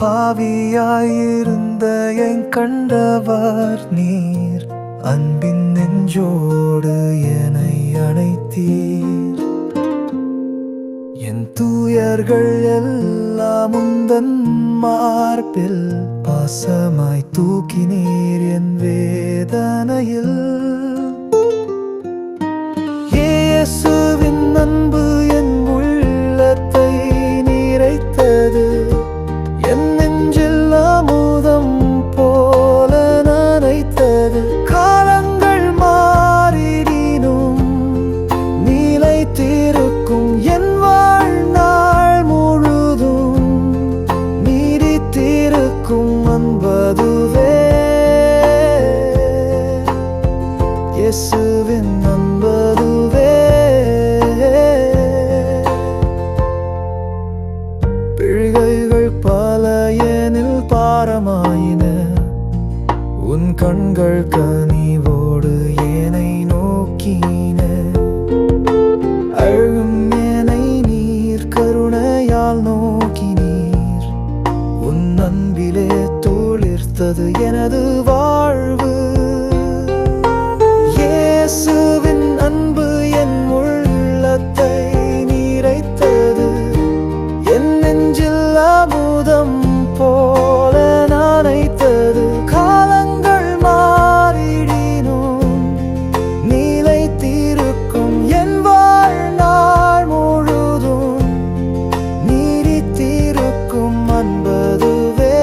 பாவியாயிருந்த என் கண்டவர் நீர், அன்பின் நெஞ்சோடு என்னை அணைத்தீர். என் தூயர்கள் எல்லாம் உந்தன் மார்பில் பாசமாய் தூக்கினீர் என் வேதனையில். இயேசுவின் அன்பு என் உள்ளத்தை நிறைத்தது, என் நெஞ்சில் அமுதம் போல நனைத்தது. காலங்கள் மாறிடினும் நிலைத்திருக்கும் என் வாழ்நாள் முழுதும் நீடித்திருக்கும் அன்பதுவே இயேசுவின் அன்பதுவே. பிழைகள் பல எனில் பாரமாயின, உன் கண்கள் கனிவோடு என்னை நோக்கின. அழும் என்னை நீர் கருணையால் நோக்கினீர், உன் அன்பிலே துளிர்த்தது எனது வாழ்வு. இயேசுவின் அன்பு என் உள்ளத்தை நிறைத்தது, என் நெஞ்சில் அமுதம் போல நனைத்தது. காலங்கள் மாறிடினும் நிலைத்திருக்கும் என் வாழ்நாள் முழுதும் நீடித்திருக்கும் அன்பதுவே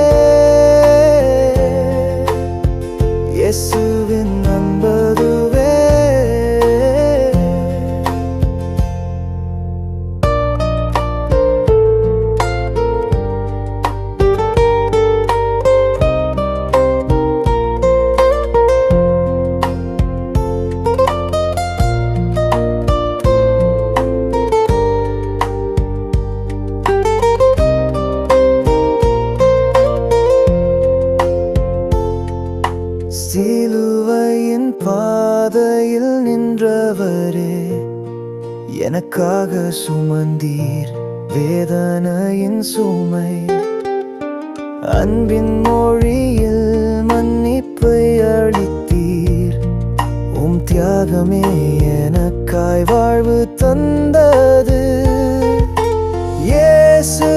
இயேசுவின் அன்பதுவே. சிலுவையின் பாதையில் நின்றவரே, எனக்காக சுமந்தீர் வேதனையின் சுமை. அன்பின் மொழியில் மன்னிப்பை அளித்தீர், உம் தியாகமே எனக்காய் வாழ்வு தந்தது. இயேசு